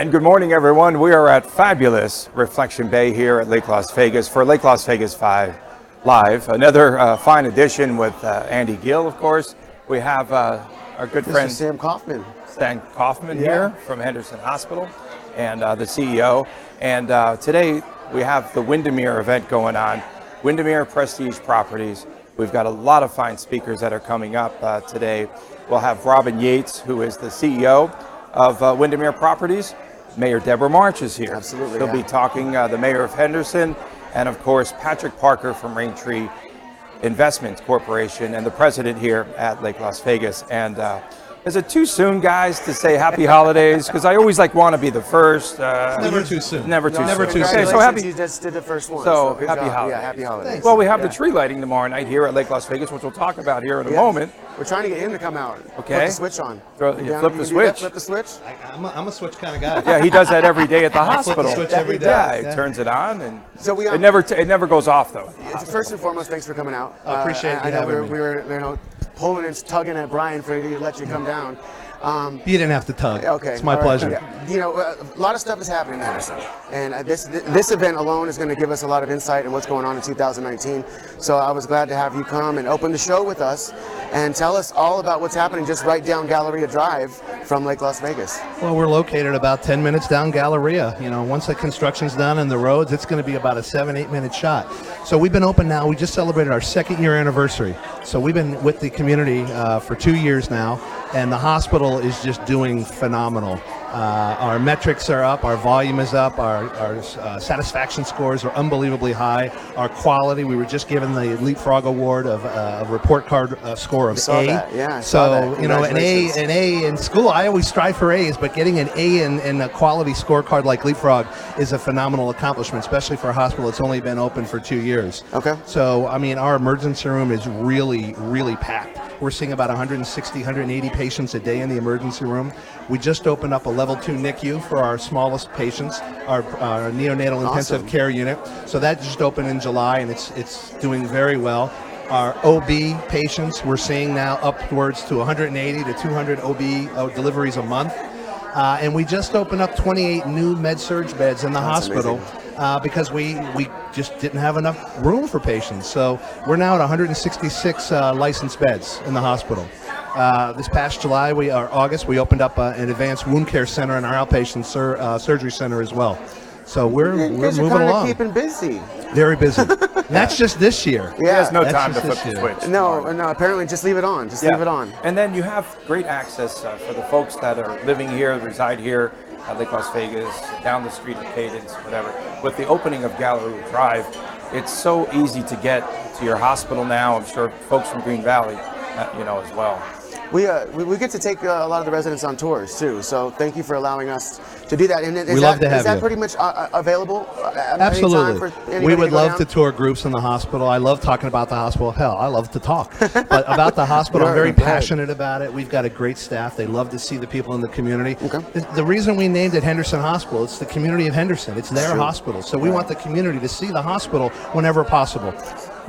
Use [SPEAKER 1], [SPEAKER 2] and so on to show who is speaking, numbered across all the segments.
[SPEAKER 1] And good morning, everyone. We are at fabulous Reflection Bay here at Lake Las Vegas for Lake Las Vegas 5 Live. Another fine edition with Andy Gill, of course. We have our good friend
[SPEAKER 2] Sam Kaufman.
[SPEAKER 1] Stan Kaufman here from Henderson Hospital and the CEO. And today we have the Windermere event going on. Windermere Prestige Properties. We've got a lot of fine speakers that are coming up today. We'll have Robin Yates, who is the CEO of Windermere Properties. Mayor Deborah March is here.
[SPEAKER 2] Absolutely.
[SPEAKER 1] She'll be talking the mayor of Henderson, and of course Patrick Parker from Raintree Investment Corporation and the president here at Lake Las Vegas. And is it too soon, guys, to say happy holidays? Because I always want to be the first.
[SPEAKER 3] Never too soon.
[SPEAKER 1] Never too soon.
[SPEAKER 2] Okay,
[SPEAKER 1] so happy.
[SPEAKER 2] You just did the first one.
[SPEAKER 1] So
[SPEAKER 2] good
[SPEAKER 1] happy
[SPEAKER 2] job.
[SPEAKER 1] holidays.
[SPEAKER 2] Yeah, happy holidays.
[SPEAKER 1] Well, we have the tree lighting tomorrow night here at Lake Las Vegas, which we'll talk about here in a moment.
[SPEAKER 2] We're trying to get him to come out.
[SPEAKER 1] Okay.
[SPEAKER 2] Flip the switch on.
[SPEAKER 1] Flip the switch.
[SPEAKER 2] Flip the switch.
[SPEAKER 3] I'm a switch kind of guy.
[SPEAKER 1] Yeah, he does that every day at the hospital.
[SPEAKER 3] Flip the switch every day.
[SPEAKER 1] Yeah, he turns it on, and
[SPEAKER 2] so
[SPEAKER 1] it never goes off though.
[SPEAKER 2] First and foremost, thanks for coming out.
[SPEAKER 3] I appreciate
[SPEAKER 2] I know we were pulling and tugging at Brian for you to let you come down.
[SPEAKER 3] You didn't have to tug.
[SPEAKER 2] Okay.
[SPEAKER 3] It's my pleasure.
[SPEAKER 2] Yeah. A lot of stuff is happening in Henderson, and this event alone is going to give us a lot of insight in what's going on in 2019. So I was glad to have you come and open the show with us and tell us all about what's happening just right down Galleria Drive from Lake Las Vegas.
[SPEAKER 3] Well, we're located about 10 minutes down Galleria. Once the construction's done and the roads, it's going to be about a 7-8 minute shot. So we've been open now. We just celebrated our 2nd year anniversary. So we've been with the community for 2 years now, and the hospital is just doing phenomenal. Our metrics are up, our volume is up, our satisfaction scores are unbelievably high. Our quality, we were just given the Leapfrog Award of a report card score of A.
[SPEAKER 2] That. Yeah, I
[SPEAKER 3] so
[SPEAKER 2] saw that.
[SPEAKER 3] an A in school. I always strive for A's, but getting an A in a quality scorecard like Leapfrog is a phenomenal accomplishment, especially for a hospital that's only been open for 2 years.
[SPEAKER 2] Okay.
[SPEAKER 3] So our emergency room is really, really packed. We're seeing about 160, 180 patients a day in the emergency room. We just opened up a level 2 NICU for our smallest patients, our neonatal intensive care unit. So that just opened in July, and it's doing very well. Our OB patients, we're seeing now upwards to 180 to 200 OB deliveries a month. And we just opened up 28 new med-surg beds in the hospital. Because we just didn't have enough room for patients. So we're now at 166 licensed beds in the hospital. This past August, we opened up an advanced wound care center in our outpatient surgery center as well. So we're moving along.
[SPEAKER 2] Keeping busy.
[SPEAKER 3] Very busy. That's just this year.
[SPEAKER 1] He has no time to flip the switch.
[SPEAKER 2] No. Apparently, just leave it on. Leave it on.
[SPEAKER 1] And then you have great access for the folks that are living here, reside here at Lake Las Vegas, down the street at Cadence, whatever. With the opening of Galleria Drive, it's so easy to get to your hospital now. I'm sure folks from Green Valley, as well.
[SPEAKER 2] We get to take a lot of the residents on tours too, so thank you for allowing us to do that. And
[SPEAKER 3] we love to have you.
[SPEAKER 2] Is that pretty much available?
[SPEAKER 3] Absolutely. We would love to tour groups in the hospital. I love talking about the hospital. Hell, I love to talk. But about the hospital, I'm very passionate about it. We've got a great staff. They love to see the people in the community. Okay. The reason we named it Henderson Hospital, it's the community of Henderson. It's their hospital. So we want the community to see the hospital whenever possible.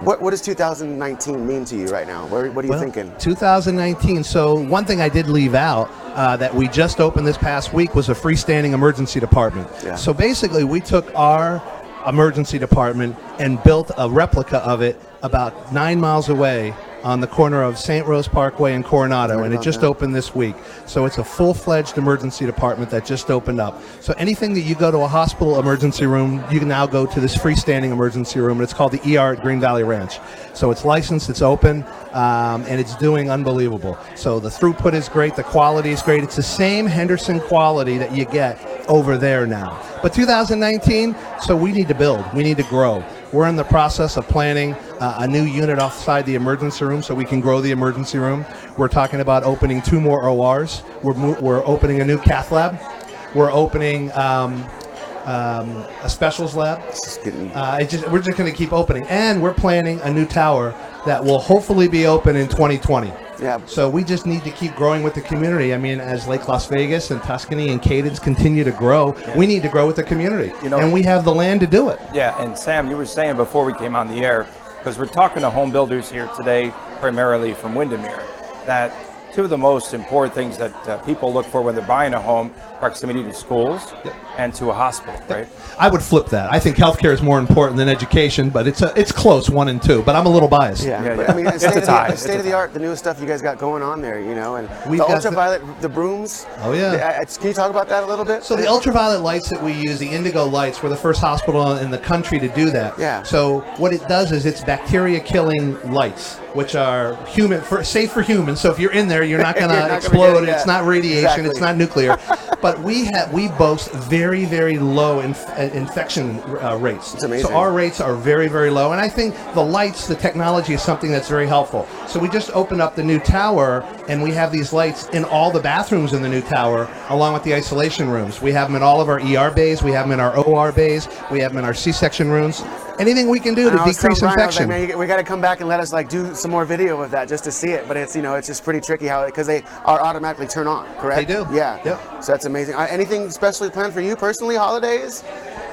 [SPEAKER 2] What does 2019 mean to you right now? What are you thinking?
[SPEAKER 3] 2019. So one thing I did leave out that we just opened this past week was a freestanding emergency department. Yeah. So basically, we took our emergency department and built a replica of it about 9 miles away on the corner of St. Rose Parkway and Coronado, and it just opened this week. So it's a full-fledged emergency department that just opened up. So anything that you go to a hospital emergency room, you can now go to this freestanding emergency room, and it's called the ER at Green Valley Ranch. So it's licensed, it's open, and it's doing unbelievable. So the throughput is great, the quality is great. It's the same Henderson quality that you get over there now. But 2019, so we need to build, we need to grow. We're in the process of planning a new unit outside the emergency room so we can grow the emergency room. We're talking about opening 2 more ORs. We're opening a new cath lab. We're opening a specials lab. We're just going to keep opening. And we're planning a new tower that will hopefully be open in 2020.
[SPEAKER 2] Yeah.
[SPEAKER 3] So we just need to keep growing with the community. I mean, as Lake Las Vegas and Tuscany and Cadence continue to grow, we need to grow with the community. And we have the land to do it.
[SPEAKER 1] Yeah, and Sam, you were saying before we came on the air, because we're talking to home builders here today, primarily from Windermere, that two of the most important things that people look for when they're buying a home: proximity to schools and to a hospital, right?
[SPEAKER 3] I would flip that. I think healthcare is more important than education, but it's close, 1 and 2. But I'm a little biased.
[SPEAKER 2] Yeah. I mean,
[SPEAKER 1] It's a tie.
[SPEAKER 2] state of the art, the newest stuff you guys got going on there, you know, and
[SPEAKER 3] We've
[SPEAKER 2] the
[SPEAKER 3] got
[SPEAKER 2] ultraviolet, the brooms.
[SPEAKER 3] Oh, yeah.
[SPEAKER 2] Can you talk about that a little bit?
[SPEAKER 3] So the ultraviolet lights that we use, the indigo lights, we're the first hospital in the country to do that.
[SPEAKER 2] Yeah.
[SPEAKER 3] So what it does is it's bacteria-killing lights, which are safe for humans. So if you're in there, you're not going to explode. It's not radiation.
[SPEAKER 2] Exactly.
[SPEAKER 3] It's not nuclear. But we boast very, very low infection rates.
[SPEAKER 2] It's amazing.
[SPEAKER 3] So our rates are very, very low. And I think the lights, the technology is something that's very helpful. So we just opened up the new tower, and we have these lights in all the bathrooms in the new tower, along with the isolation rooms. We have them in all of our ER bays. We have them in our OR bays. We have them in our C-section rooms. Anything we can do to decrease infection.
[SPEAKER 2] Man, we got to come back and let us do some more video of that just to see it. But it's it's just pretty tricky because they are automatically turn on. Correct?
[SPEAKER 3] They do.
[SPEAKER 2] Yeah.
[SPEAKER 3] Yep.
[SPEAKER 2] So that's amazing. Anything specially planned for you personally? Holidays?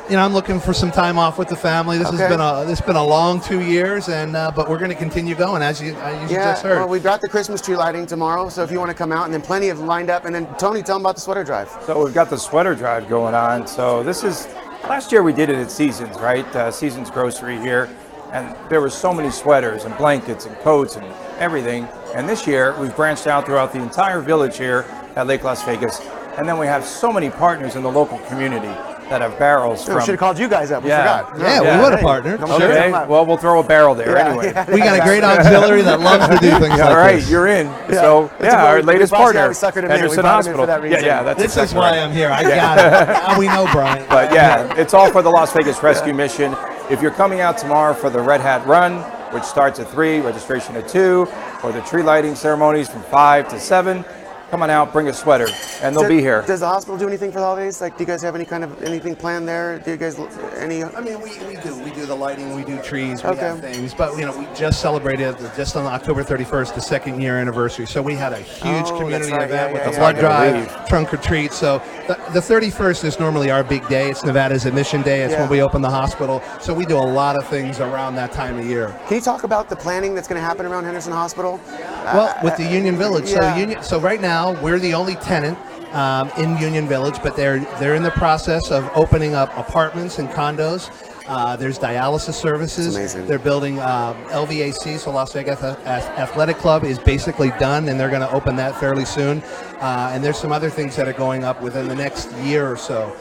[SPEAKER 3] I'm looking for some time off with the family. This has been a long 2 years, and but we're going to continue going as you just heard.
[SPEAKER 2] Well, we've got the Christmas tree lighting tomorrow, so if you want to come out, and then plenty of lined up. And then Tony, tell them about the sweater drive.
[SPEAKER 1] So we've got the sweater drive going on. So this is, last year we did it at Seasons, right? Seasons Grocery here. And there were so many sweaters and blankets and coats and everything. And this year we've branched out throughout the entire village here at Lake Las Vegas. And then we have so many partners in the local community that have barrels from.
[SPEAKER 2] We should have called you guys up. We forgot.
[SPEAKER 3] Yeah, we would have partnered.
[SPEAKER 1] Okay, well, we'll throw a barrel there anyway.
[SPEAKER 3] We got a great auxiliary that loves to do things like
[SPEAKER 1] All right,
[SPEAKER 3] this.
[SPEAKER 1] you're in. So, our latest partner,
[SPEAKER 2] Henderson
[SPEAKER 1] Hospital.
[SPEAKER 2] That's
[SPEAKER 3] This is why I'm here. I got it. Now we know, Brian.
[SPEAKER 1] But it's all for the Las Vegas Rescue Mission. If you're coming out tomorrow for the Red Hat Run, which starts at 3, registration at 2, or the tree lighting ceremonies from 5 to 7, come on out, bring a sweater, and they'll be here.
[SPEAKER 2] Does the hospital do anything for the holidays? Like, do you guys have anything planned there? Do you guys any?
[SPEAKER 3] I mean, we do. We do the lighting. We do trees. We have things. But we just celebrated just on October 31st the 2nd year anniversary. So we had a huge community event with the blood drive, trunk or treat. So the 31st is normally our big day. It's Nevada's admission day. It's when we open the hospital. So we do a lot of things around that time of year.
[SPEAKER 2] Can you talk about the planning that's going to happen around Henderson Hospital?
[SPEAKER 3] Well, with the Union Village. So right now we're the only tenant in Union Village, but they're in the process of opening up apartments and condos. There's dialysis services.
[SPEAKER 2] Amazing.
[SPEAKER 3] They're building LVAC, so Las Vegas Athletic Club is basically done, and they're going to open that fairly soon. And there's some other things that are going up within the next year or so.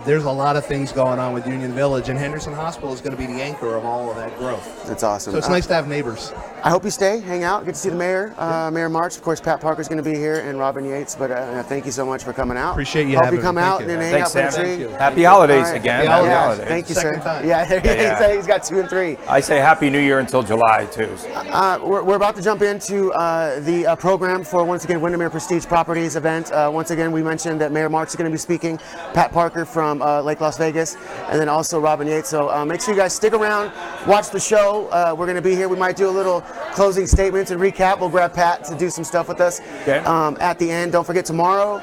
[SPEAKER 3] There's a lot of things going on with Union Village, and Henderson Hospital is going to be the anchor of all of that growth.
[SPEAKER 2] That's awesome.
[SPEAKER 3] So it's nice to have neighbors.
[SPEAKER 2] I hope you stay, hang out, get to see the mayor, Mayor March. Of course, Pat Parker's going to be here, and Robin Yates. But thank you so much for coming out.
[SPEAKER 3] Appreciate you.
[SPEAKER 2] Hope you come out and hang out for the tree.
[SPEAKER 1] Happy holidays again.
[SPEAKER 3] Happy holidays.
[SPEAKER 2] Thank you,
[SPEAKER 3] Second
[SPEAKER 2] sir.
[SPEAKER 3] time.
[SPEAKER 2] Yeah, he's got 2 and 3.
[SPEAKER 1] I say Happy New Year until July, too.
[SPEAKER 2] We're about to jump into the program for, once again, Windermere Prestige Properties event. Once again, we mentioned that Mayor March is going to be speaking, Pat Parker from Lake Las Vegas, and then also Robin Yates. So make sure you guys stick around, watch the show. We're going to be here. We might do a little closing statements and recap. We'll grab Pat to do some stuff with us at the end. Don't forget, tomorrow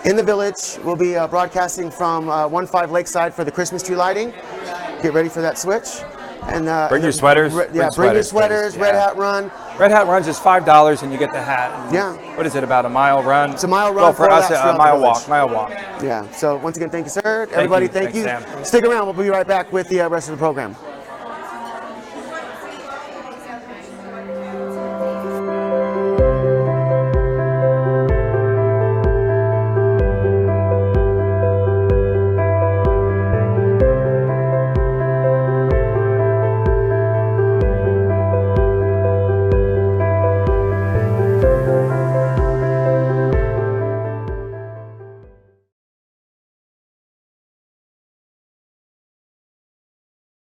[SPEAKER 2] in the village, we'll be broadcasting from 15 Lakeside for the Christmas tree lighting. Get ready for that switch. And
[SPEAKER 1] bring your sweaters.
[SPEAKER 2] Bring your sweaters. Red Hat Run.
[SPEAKER 1] Red Hat Run's just $5, and you get the hat. What is it, about a mile run?
[SPEAKER 2] It's a mile run.
[SPEAKER 1] Well, for us, a mile walk.
[SPEAKER 2] Yeah. So once again, thank you, sir. Everybody, thank you.
[SPEAKER 1] Sam.
[SPEAKER 2] Stick around. We'll be right back with the rest of the program.